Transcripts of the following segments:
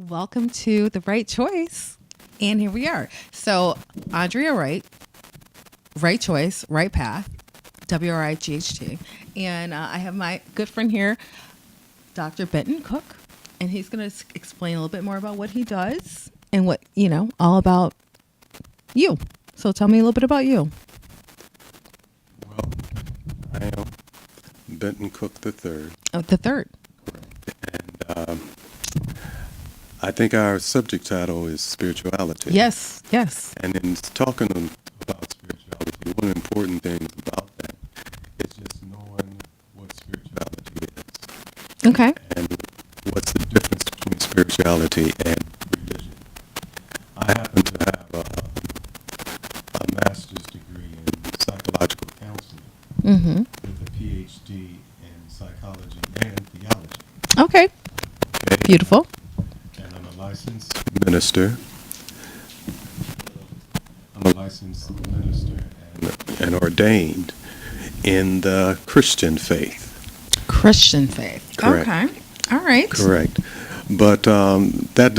Welcome to the Right Choice. And here we are. So, Andrea Wright, Right Choice, Right Path, WRIGHT. And I have my good friend here, Dr. Benton Cook. And he's going to explain a little bit more about what he does and what, all about you. So, tell me a little bit about you. Well, I am Benton Cook the third. Oh, the third. And I think our subject title is spirituality. Yes. And in talking about spirituality, one important thing about that is just knowing what spirituality is. Okay. And what's the difference between spirituality and religion. I happen to have a master's degree in psychological counseling with a PhD in psychology and theology. Okay. Beautiful. And I'm a licensed minister. And ordained in the Christian faith. Christian faith. Correct. Okay. All right. Correct. But that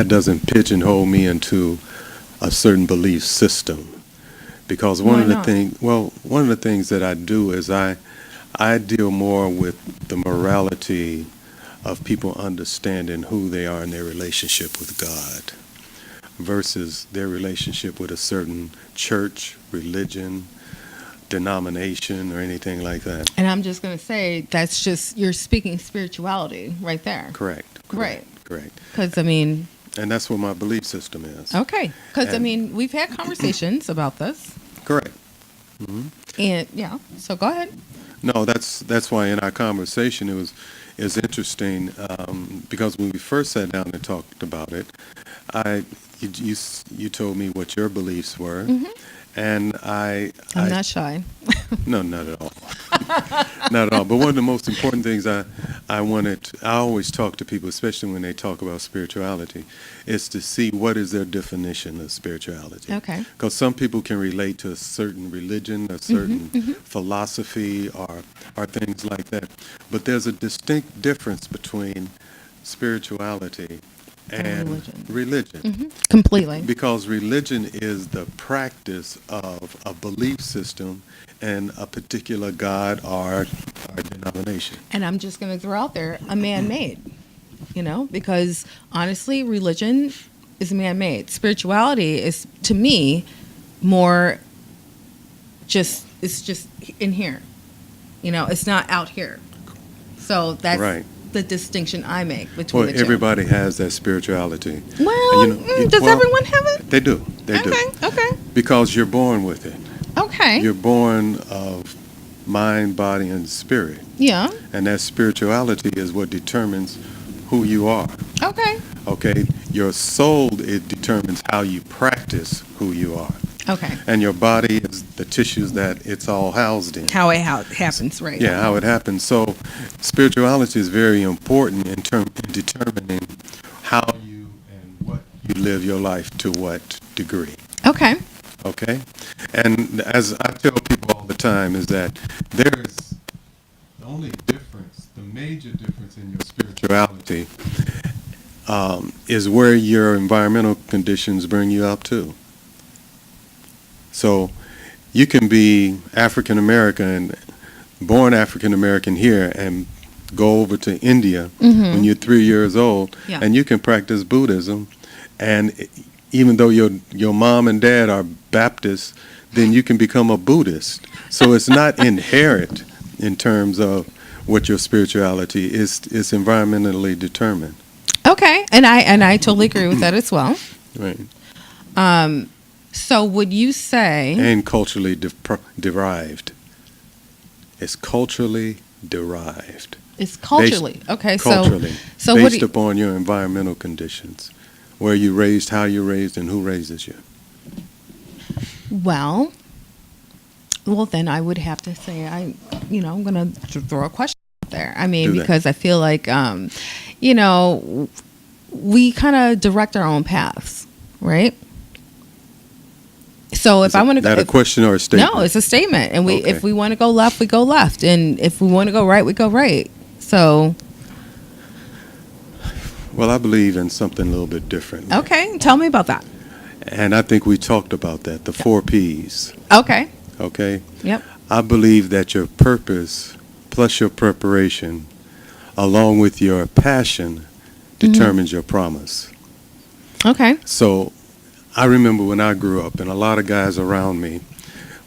doesn't pigeonhole me into a certain belief system, because one of the things that I do is I deal more with the morality of people understanding who they are in their relationship with God versus their relationship with a certain church, religion, denomination, or anything like that. And I'm just going to say that's just, you're speaking spirituality right there. Correct. Right. Correct. And that's what my belief system is. Okay. Because, we've had conversations about this. Correct. Mm-hmm. And, so go ahead. No, that's why in our conversation it was interesting, because when we first sat down and talked about it, you told me what your beliefs were, and I'm not shy. No, not at all. Not at all. But one of the most important things I always talk to people, especially when they talk about spirituality, is to see what is their definition of spirituality. Okay. Because some people can relate to a certain religion, a certain philosophy, or things like that. But there's a distinct difference between spirituality and religion. Completely. Because religion is the practice of a belief system and a particular God or denomination. And I'm just going to throw out there a man-made, because honestly, religion is man-made. Spirituality is, to me, more it's just in here. It's not out here. So that's right. The distinction I make between the two. Everybody has that spirituality. Well, does everyone have it? They do. Okay. Because you're born with it. Okay. You're born of mind, body, and spirit. Yeah. And that spirituality is what determines who you are. Okay. Your soul, it determines how you practice who you are. Okay. And your body is the tissues that it's all housed in. How it happens, right? Yeah, how it happens. So spirituality is very important in determining how you and what you live your life to what degree. Okay. And as I tell people all the time is that there is the only difference, the major difference in your spirituality is where your environmental conditions bring you up to. So you can be African American, born African American here, and go over to India when you're 3 years old, and you can practice Buddhism. And even though your mom and dad are Baptists, then you can become a Buddhist. So it's not inherent in terms of what your spirituality is. It's environmentally determined. Okay, and I totally agree with that as well. Right. So would you say... And culturally derived. It's culturally derived. It's culturally. Culturally. So based upon your environmental conditions. Where you raised, how you're raised, and who raises you. Well, then I would have to say I'm going to throw a question out there. Because I feel like, we kind of direct our own paths, right? So if I want to go... Is that a question or a statement? No, it's a statement. And if we want to go left, we go left. And if we want to go right, we go right. So... Well, I believe in something a little bit different. Okay, tell me about that. And I think we talked about that, the 4 Ps. Okay. Okay? Yep. I believe that your purpose plus your preparation, along with your passion, determines your promise. Okay. So I remember when I grew up, and a lot of guys around me,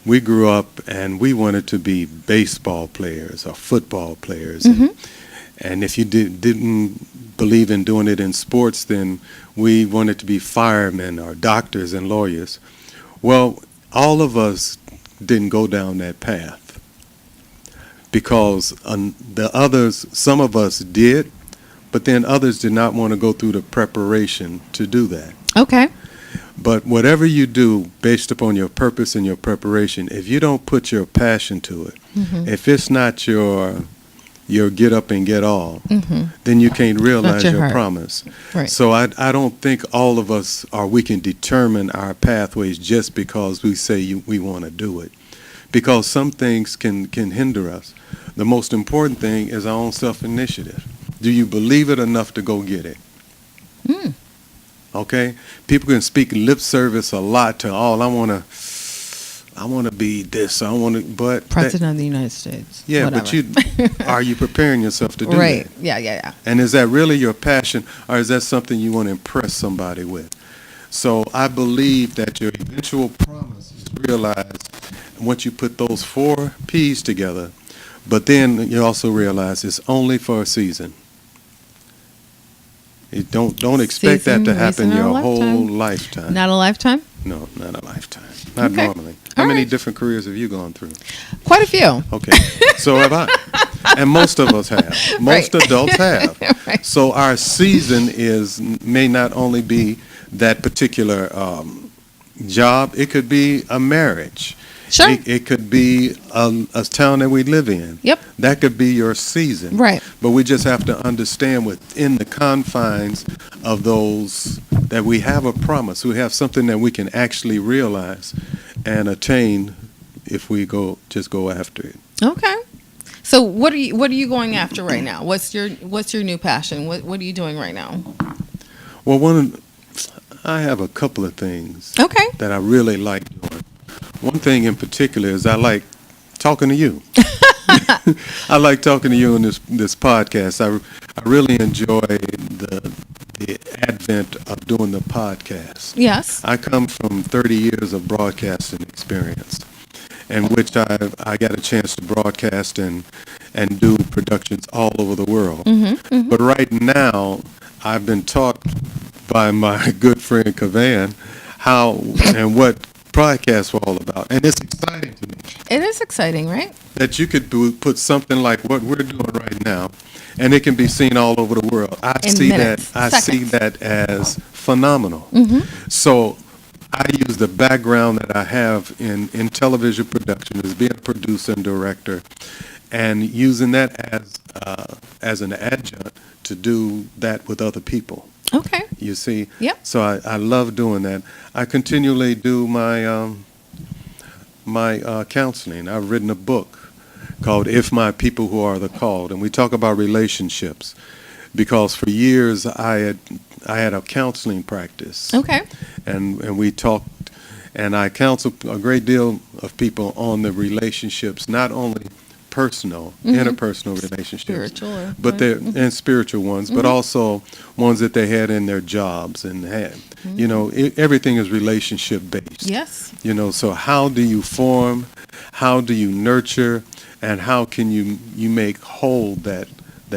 we grew up and we wanted to be baseball players or football players. And if you didn't believe in doing it in sports, then we wanted to be firemen or doctors and lawyers. Well, all of us didn't go down that path because the others, some of us did, but then others did not want to go through the preparation to do that. Okay. But whatever you do based upon your purpose and your preparation, if you don't put your passion to it, if it's not your get up and get all, then you can't realize your heart. promise. Right. So I don't think all of us we can determine our pathways just because we say we want to do it. Because some things can hinder us. The most important thing is our own self-initiative. Do you believe it enough to go get it? Okay? People can speak lip service a lot to all. I want to be this. I want to, but President of the United States. yeah, Whatever. but are you preparing yourself to do Right. that? Yeah. And is that really your passion, or is that something you want to impress somebody with? So I believe that your eventual promise is realized once you put those 4 Ps together, but then you also realize it's only for a season. You don't expect Season, that to happen reason, or your a whole lifetime. lifetime. Not a lifetime? No, not a lifetime. Not Okay. normally. How All many right. different careers have you gone through? Quite a few. Okay, so have I. And most of us have. Most Right. adults have. Right. So our season may not only be that particular job, it could be a marriage. Sure. It could be a town that we live in. Yep. That could be your season. Right. But we just have to understand within the confines of those that we have a promise. We have something that we can actually realize and attain if we go after it. Okay. So what are you going after right now? What's your new passion? What are you doing right now? Well, I have a couple of things Okay. that I really like doing. One thing in particular is I like talking to you. I like talking to you on this podcast. I really enjoy the advent of doing the podcast. Yes. I come from 30 years of broadcasting experience, in which I got a chance to broadcast and do productions all over the world. But right now, I've been taught by my good friend Kavan how and what podcasts were all about, and it's exciting to me It is exciting, right? that you could put something like what we're doing right now, and it can be seen all over the world. I In see minutes, that. I see seconds. that as phenomenal. So I use the background that I have in television production as being a producer and director, and using that as an adjunct to do that with other people. Okay. You see? Yep. So I love doing that. I continually do my counseling. I've written a book called If My People Who Are the Called, and we talk about relationships because for years I had a counseling practice. Okay. And we talked, and I counsel a great deal of people on the relationships, not only personal, interpersonal relationships, Spiritual, but and spiritual ones, but also ones that they had in their jobs and had, everything is relationship based. Yes. So how do you form, how do you nurture, and how can you make whole that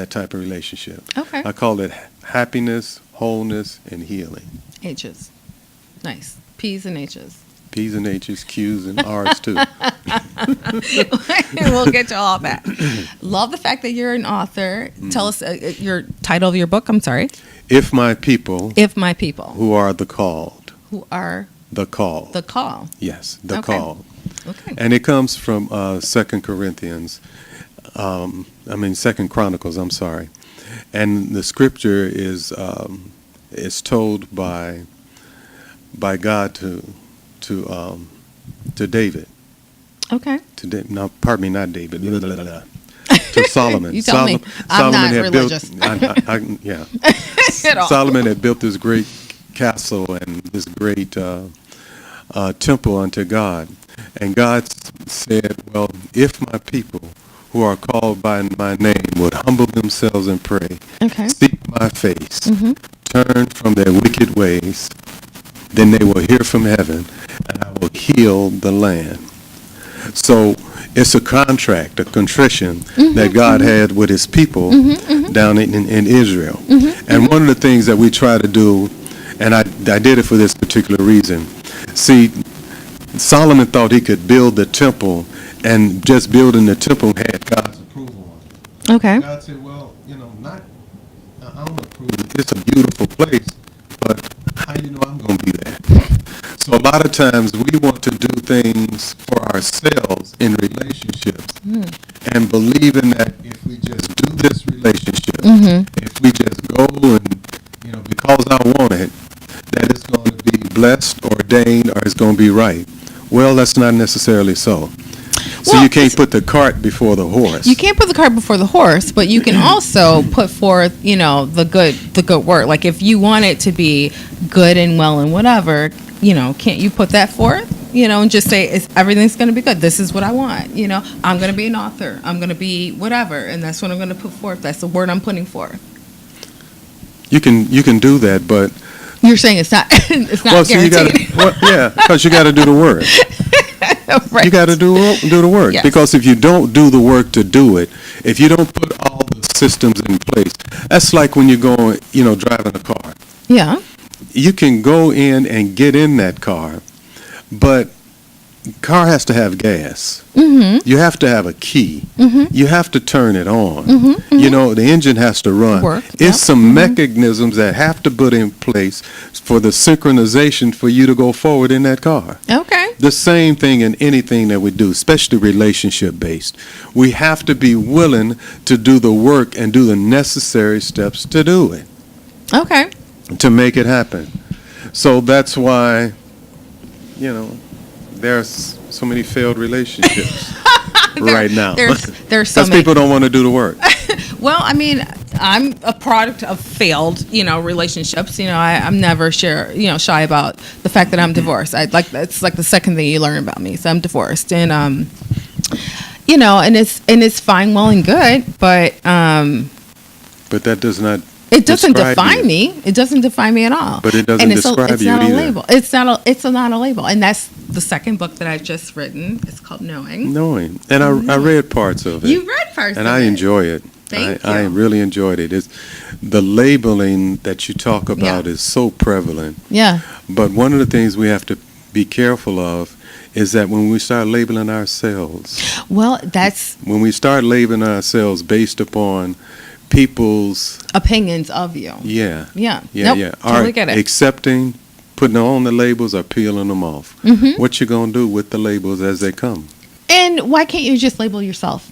type of relationship? Okay. I call it happiness, wholeness, and healing. H's. Nice. P's and H's. P's and H's, Q's, and R's too. We'll get to all that. Love the fact that you're an author. Tell us your title of your book. I'm sorry. If My People If My People Who Are the Called. Who Are The Called. the Call. Yes, the Okay. Called. Okay. And it comes from 2 Corinthians, 2 Chronicles, I'm sorry. And the scripture is told by God to David. Okay. No, pardon me, not David. to Solomon. You tell me. I'm not religious. Yeah. At all. Solomon had built this great castle and this great temple unto God. And God said, well, if my people who are called by my name would humble themselves and pray, seek my face, turn from their wicked ways, then they will hear from heaven, and I will heal the land. So it's a contract, a contrition that God had with his people down in Israel. And one of the things that we try to do, and I did it for this particular reason. See, Solomon thought he could build the temple, and just building the temple had God's approval on it. Okay. God said, well, I don't approve it. It's a beautiful place, but how you know I'm going to be there? So a lot of times we want to do things for ourselves in relationships and believing that if we just do this relationship, if we just go and, because I want it, that it's going to be blessed, ordained, or it's going to be right. Well, that's not necessarily so. So you can't put the cart before the horse. You can't put the cart before the horse, but you can also put forth, the good work. Like if you want it to be good and well and whatever, can't you put that forth? And just say everything's going to be good. This is what I want. I'm going to be an author. I'm going to be whatever, and that's what I'm going to put forth. That's the word I'm putting forth. You can do that, but you're saying it's not guaranteed. Because you got to do the work. Right. You got to do the work. Yes. Because if you don't do the work to do it, if you don't put all the systems in place, that's like when you're going, driving a car. Yeah. You can go in and get in that car, but car has to have gas. You have to have a key. You have to turn it on. The engine has to run. Work. It's some mechanisms that have to put in place for the synchronization for you to go forward in that car. Okay. The same thing in anything that we do, especially relationship based. We have to be willing to do the work and do the necessary steps to do it. Okay. To make it happen. So that's why, there's so many failed relationships right now. There's so because many. People don't want to do the work. Well, I'm a product of failed, relationships. I'm never shy about the fact that I'm divorced. It's like the second thing you learn about me. So I'm divorced, and and it's fine, well and good, but that does not. It doesn't define me. It doesn't define me at all. But it doesn't describe you either. It's not a label. It's not a label. And that's the second book that I've just written. It's called Knowing. Knowing. And I read parts of it. You read parts of it. And I enjoy it. Thank you. I really enjoyed it. The labeling that you talk about is so prevalent. Yeah. But one of the things we have to be careful of is that when we start labeling ourselves. Well, that's. When we start labeling ourselves based upon people's opinions of you. Yeah. Totally get it. Accepting, putting on the labels or peeling them off. What you gonna do with the labels as they come? And why can't you just label yourself?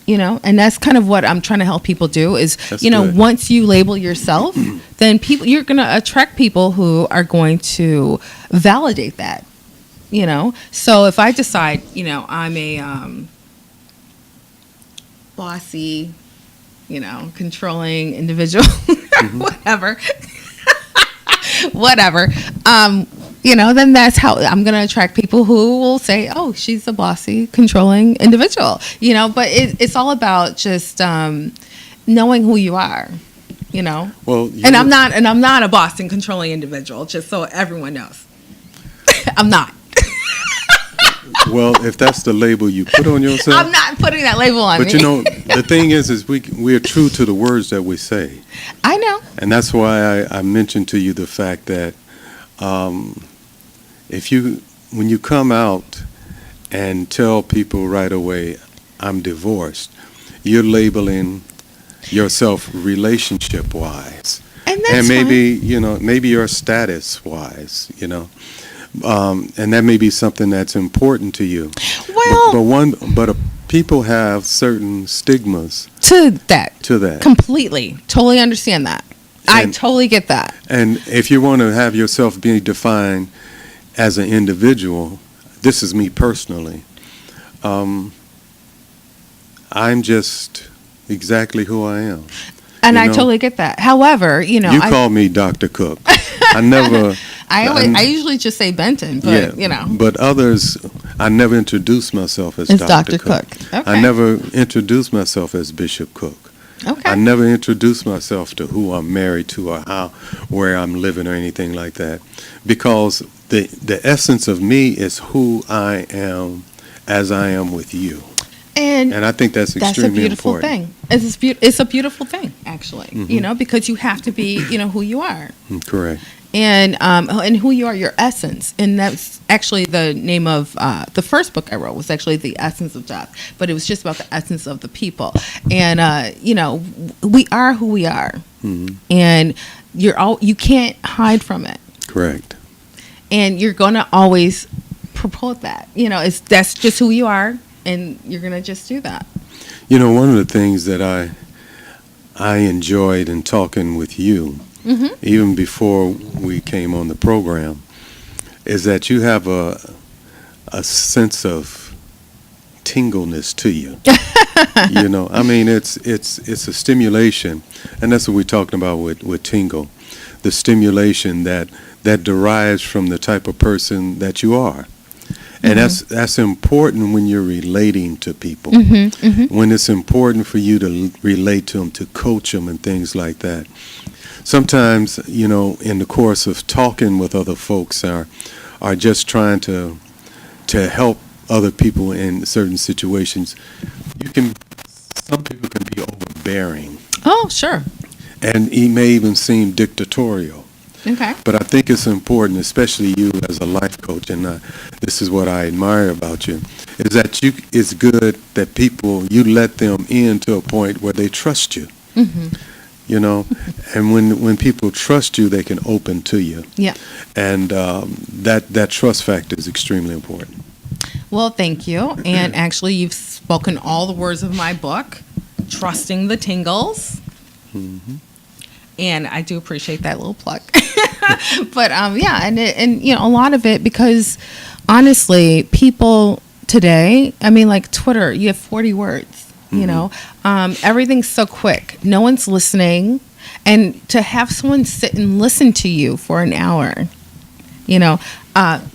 And that's kind of what I'm trying to help people do is, good. Once you label yourself, then you're going to attract people who are going to validate that, So if I decide, I'm a bossy, controlling individual, whatever, then that's how I'm going to attract people who will say, oh, she's a bossy, controlling individual, but it's all about just knowing who you are, Well, and I'm not a boss and controlling individual, just so everyone knows. I'm not. Well, if that's the label you put on yourself. I'm not putting that label on me. But the thing is we are true to the words that we say. I know. And that's why I mentioned to you the fact that when you come out and tell people right away, I'm divorced, you're labeling yourself relationship wise. And maybe, maybe your status wise, and that may be something that's important to you. Well, but people have certain stigmas to that. Completely. Totally understand that. I totally get that. And if you want to have yourself be defined as an individual, this is me personally. I'm just exactly who I am. And You I know, totally get that. However, you know, you call me Dr. Cook. I never. I usually just say Benton, but Yeah, you know, but others, I never introduced myself as it's Dr. Dr. Cook. Okay. I never introduced myself as Bishop Cook. Okay. I never introduced myself to who I'm married to or where I'm living or anything like that, because the essence of me is who I am as I am with you, And and I think that's that's a extremely beautiful important. thing. It's a beautiful thing, actually. You know, because you have to be, you know, who you are, Correct. and who you are, your essence. And that's actually the name of the first book I wrote was actually The Essence of Death, but it was just about the essence of the people. And you know, we are who we are, and you can't hide from it, Correct. and you're gonna always propose that. You know, that's just who you are, and you're gonna just do that. You know, one of the things that I enjoyed in talking with you, even before we came on the program, is that you have a sense of tingleness to you. You know, I mean, it's a stimulation, and that's what we're talking about with tingle, the stimulation that derives from the type of person that you are. And that's important when you're relating to people. When it's important for you to relate to them, to coach them, and things like that. Sometimes, you know, in the course of talking with other folks, are just trying to help other people in certain situations. Some people can be overbearing, Oh, sure. and he may even seem dictatorial. Okay. But I think it's important, especially you as a life coach, and this is what I admire about you, is that it's good that you let them in to a point where they trust you. You know, and when people trust you, they can open to you. Yeah. And that trust factor is extremely important. Well, thank you. And actually, you've spoken all the words of my book, Trusting the Tingles. And I do appreciate that little plug. But yeah, and you know, a lot of it, because honestly, people today, I mean, like Twitter, you have 40 words. You know, everything's so quick. No one's listening, and to have someone sit and listen to you for an hour, you know,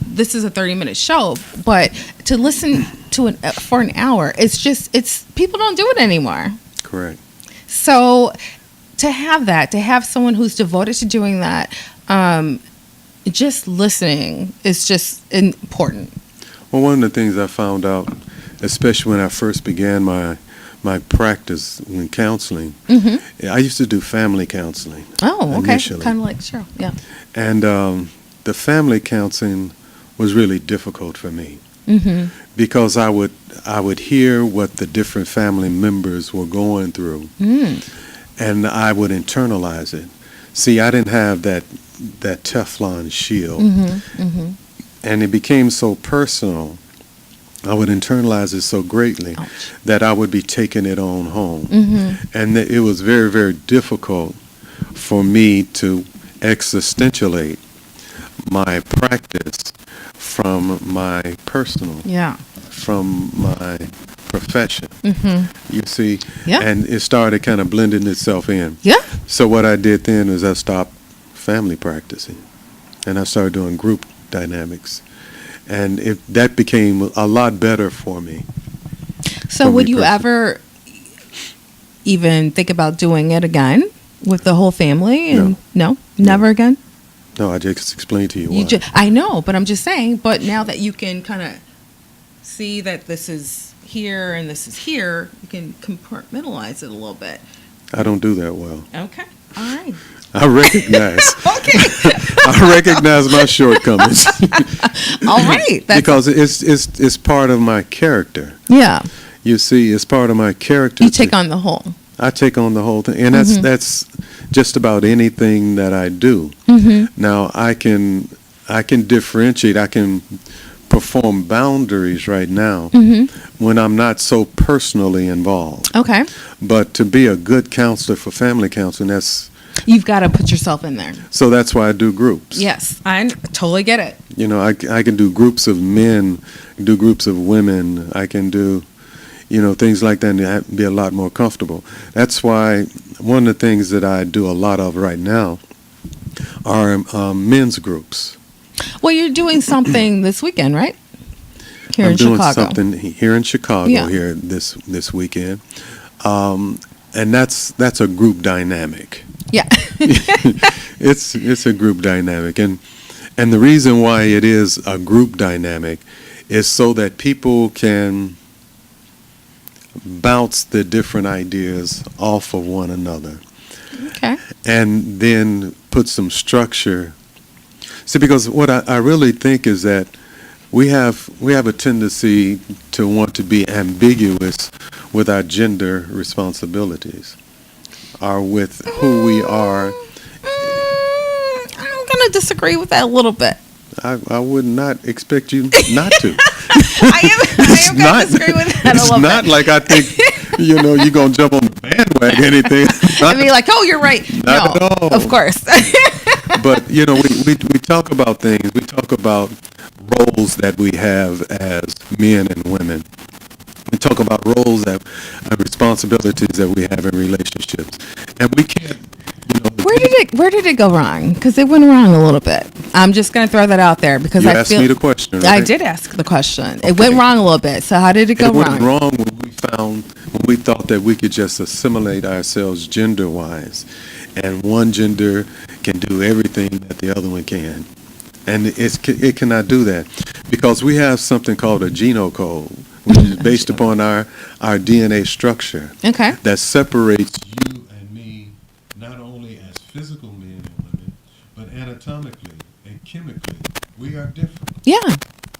this is a 30-minute show, but to listen to for an hour, it's people don't do it anymore. Correct. So to have someone who's devoted to doing that, just listening is just important. Well, one of the things I found out, especially when I first began my practice in counseling, I used to do family counseling. Oh, okay. Initially. Kind of like, sure, yeah. And the family counseling was really difficult for me, because I would hear what the different family members were going through, and I would internalize it. See, I didn't have that Teflon shield, and it became so personal. I would internalize it so greatly that I would be taking it on home. And it was very, very difficult for me to existentialate my practice from my personal, from my profession. You see? Yeah. And it started kind of blending itself in. Yeah. So what I did then is I stopped family practicing, and I started doing group dynamics. And that became a lot better for me. So would you ever even think about doing it again with the whole family? And no, never again? No, I just explained to you why. I know, but I'm just saying, but now that you can kind of see that this is here and this is here, you can compartmentalize it a little bit. I don't do that well. Okay. All right. I recognize. Okay. I recognize my shortcomings. All right. Because it's part of my character. Yeah. You see, it's part of my character. You take on the whole. I take on the whole thing, and that's just about anything that I do. Now I can differentiate. I can perform boundaries right now when I'm not so personally involved. Okay. But to be a good counselor for family counseling, you've got to put yourself in there. So that's why I do groups. Yes, I totally get it. You know, I can do groups of men, do groups of women. I can do, things like that, and be a lot more comfortable. That's why one of the things that I do a lot of right now are men's groups. Well, you're doing something this weekend, right? Here I'm in doing Chicago. something here in Chicago Yeah. here this weekend, and that's a group dynamic. Yeah. It's a group dynamic, and the reason why it is a group dynamic is so that people can bounce the different ideas off of one another, Okay. and then put some structure. See, because what I really think is that we have a tendency to want to be ambiguous with our gender responsibilities, or with who we are. I'm going to disagree with that a little bit. I would not expect you not to. I am going to disagree with that a It's little not bit. like I think, you're going to jump on the bandwagon or anything. And be like, oh, you're right. Not No, at all. of course. But, we talk about things. We talk about roles that we have as men and women. We talk about roles and responsibilities that we have in relationships. And we can't, Where did it go wrong? Because it went wrong a little bit. I'm just going to throw that out there because you I asked feel me the question, right? I did ask the question. It went wrong a little bit. So how did it go It went wrong? wrong when we thought that we could just assimilate ourselves gender-wise, and one gender can do everything that the other one can, and it cannot do that, because we have something called a genocode, which is based upon our DNA structure Okay. that separates you and me not only as physical men and women, but anatomically and chemically. We are different. Yeah,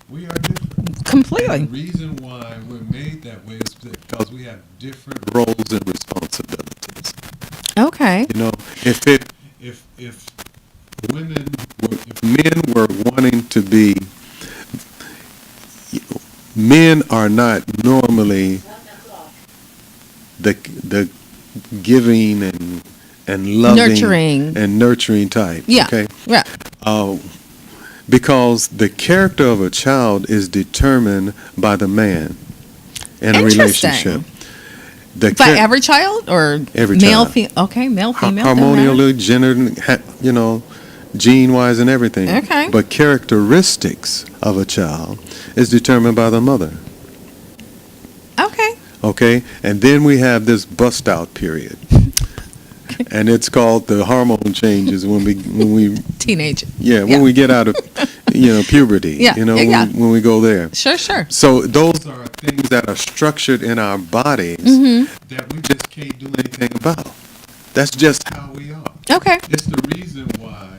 We are different. completely. And the reason why we're made that way is because we have different roles and responsibilities. Okay. If men were wanting to be, men are not normally the giving and loving Nurturing. type. Yeah. Okay. Yeah. Because the character of a child is determined by the man in a Interesting. relationship. By every child or Every male, child. okay, male, female. doesn't matter. Harmonially, gendered, gene-wise and everything. Okay. But characteristics of a child is determined by the mother. Okay. Okay? And then we have this bust-out period. And it's called the hormone changes when we Teenage. when we get out of puberty. Yeah, yeah. When we go there. Sure. So those are things that are structured in our bodies that we just can't do anything about. That's just how we are. Okay. It's the reason why,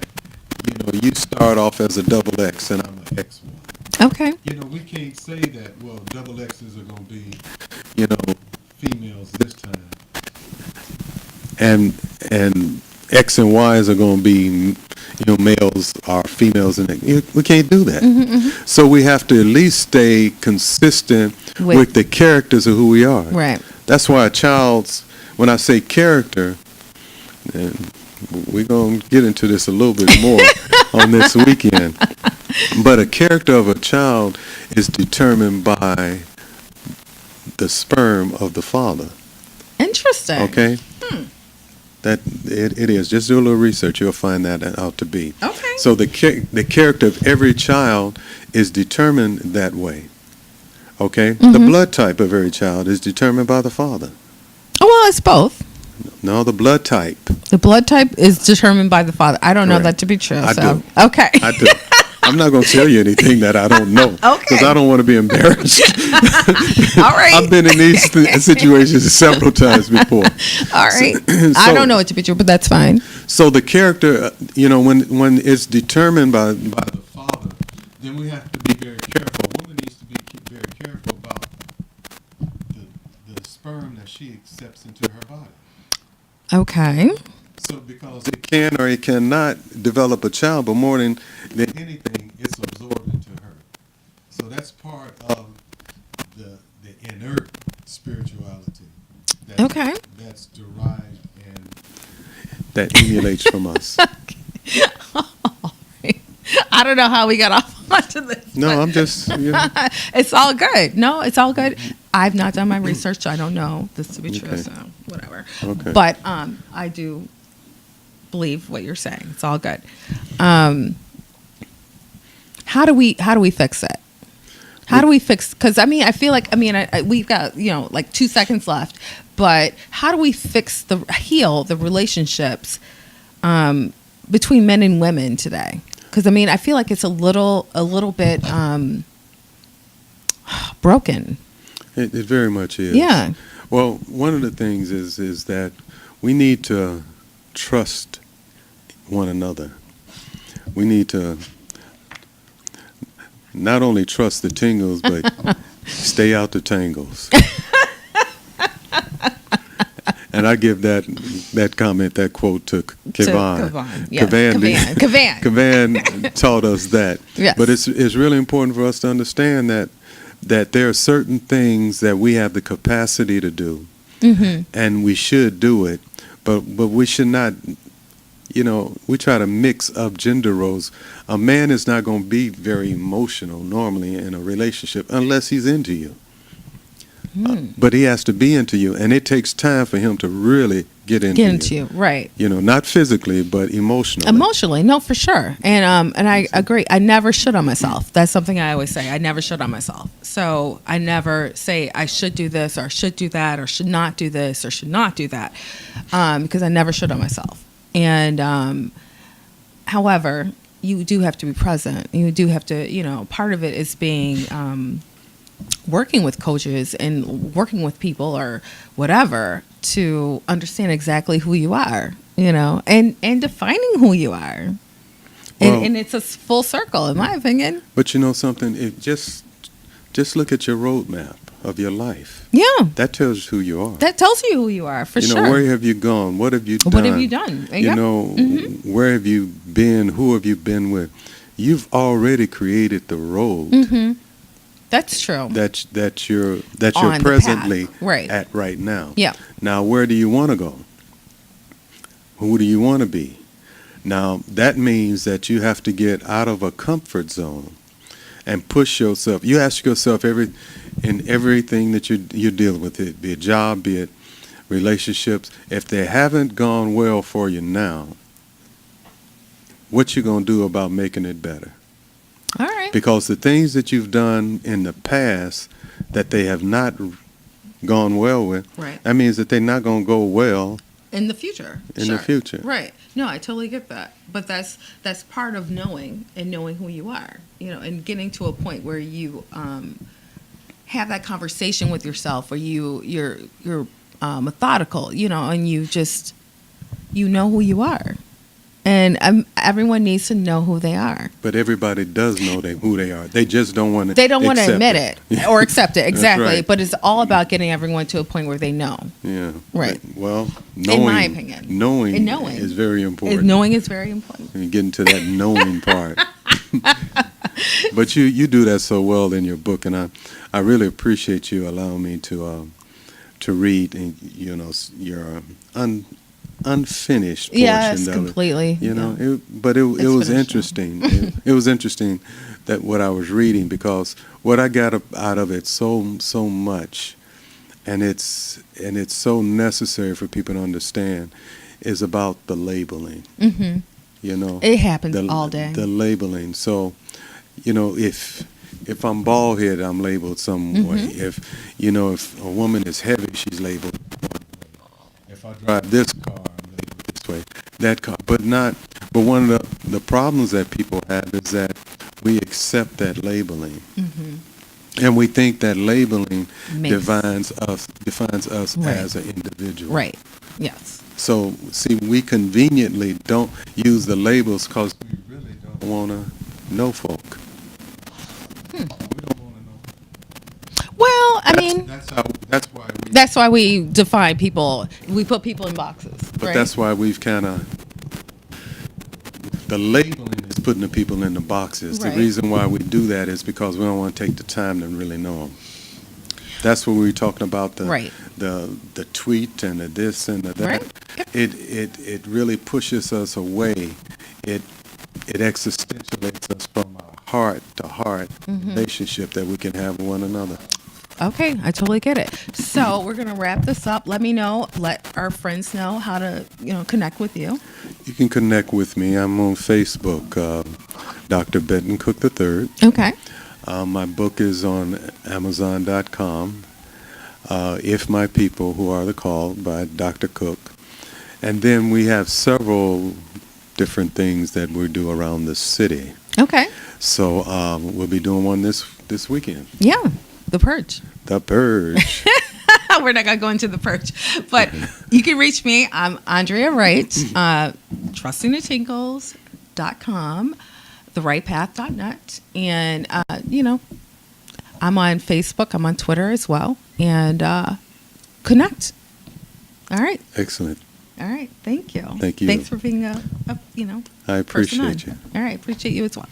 you start off as a double X and I'm an X1. Okay. We can't say that, well, double X's are going to be, females this time. And X and Y's are going to be, males or females. And we can't do that. So we have to at least stay consistent with the characters of who we are. Right. That's why when I say character, and we're going to get into this a little bit more on this weekend, but a character of a child is determined by the sperm of the father. Interesting. Okay? That it is. Just do a little research. You'll find that out to be. Okay. So the character of every child is determined that way. Okay? The blood type of every child is determined by the father. Oh, well, it's both. No, the blood type. The blood type is determined by the father. I don't know Correct. that to be true. I so. do. Okay. I do. I'm not going to tell you anything that I don't know. Okay. Because I don't want to be embarrassed. All right. I've been in these situations several times before. All right. I don't know it to be true, but that's fine. So the character, when it's determined by the father, then we have to be very careful. A woman needs to be very careful about the sperm that she accepts into her body. Okay. So because it can or it cannot develop a child, but more than anything, it's absorbed into her. So that's part of the inert spirituality that's derived and that emulates from us. I don't know how we got off onto this. No, I'm just, It's all good. No, it's all good. I've not done my research, so I don't know this to be true, Okay. so whatever. Okay. But I do believe what you're saying. It's all good. How do we fix it? How do we fix? Because I mean, I feel like we've got like 2 seconds left, but how do we heal the relationships between men and women today? Because I mean, I feel like it's a little bit broken. It very much is. Yeah. Well, one of the things is that we need to trust one another. We need to not only trust the tingles, but stay out the tangles. And I give that comment, that quote to Kavan. Kavan taught us that. Yes. But it's really important for us to understand that there are certain things that we have the capacity to do, and we should do it, but we should not. We try to mix up gender roles. A man is not going to be very emotional normally in a relationship unless he's into you. But he has to be into you, and it takes time for him to really get into you. Right. Not physically, but emotionally. Emotionally, no, for sure. And I agree. I never should on myself. That's something I always say. I never should on myself. So I never say I should do this or should do that or should not do this or should not do that, because I never should on myself. And however, you do have to be present. You do have to, part of it is being working with coaches and working with people or whatever to understand exactly who you are, and defining who you are. Well, and it's a full circle, in my opinion. But something, just look at your roadmap of your life. Yeah. That tells you who you are. That tells you who you are, for sure. Where have you gone? What have you done? What have you done? Yep. Where have you been? Who have you been with? You've already created the road. That's true. That you're On the presently path. Right. at right now. Yeah. Now, where do you want to go? Who do you want to be? Now, that means that you have to get out of a comfort zone and push yourself. You ask yourself in everything that you're dealing with, it be a job, be it relationships, if they haven't gone well for you now, what you going to do about making it better? All right. Because the things that you've done in the past that they have not gone well with, right, that means that they're not going to go well in the future. In the future. Right. No, I totally get that. But that's part of knowing who you are, and getting to a point where you have that conversation with yourself, where you're methodical, and you just who you are. And everyone needs to know who they are. But everybody does know who they are. They just don't want to. They don't want to admit it or accept it. Exactly. Right. But it's all about getting everyone to a point where they know. Yeah. Right. Well, knowing, in my opinion, knowing is very important. Knowing is very important. And getting to that knowing part. But you do that so well in your book, and I really appreciate you allowing me to read and your unfinished portion yes, of completely. it. But it was interesting. It was interesting that what I was reading, because what I got out of it so much, and it's so necessary for people to understand, is about the labeling. It happens all day. The labeling. So, if I'm bald headed, I'm labeled some way. If a woman is heavy, she's labeled one way. If I drive this car, I'm labeled this way. That car, but one of the problems that people have is that we accept that labeling, and we think that labeling defines us right. as an individual. Right. Yes. So, see, we conveniently don't use the labels because we really don't want to know folk. We don't want to know. Well, that's why we define people. We put people in boxes. But right? that's why we've the labeling is putting the people in the boxes. Right. The reason why we do that is because we don't want to take the time to really know them. That's what we were talking about, the tweet and the this and the that. Right. It really pushes us away. It existentiates us from our heart-to-heart relationship that we can have with one another. Okay, I totally get it. So we're gonna wrap this up. Let me know. Let our friends know how to, connect with you. You can connect with me. I'm on Facebook, Dr. Benton Cook III. Okay. My book is on Amazon.com. If My People Who Are the Called by Dr. Cook. And then we have several different things that we do around the city. Okay. So we'll be doing one this weekend. Yeah. The Purge. The Purge. We're not going to go into the Purge. But you can reach me. I'm Andrea Wright, trustingthetingles.com, therightpath.net. And, I'm on Facebook. I'm on Twitter as well. And connect. All right. Excellent. All right. Thank you. Thank you. Thanks for being I appreciate you. All right. Appreciate you as well.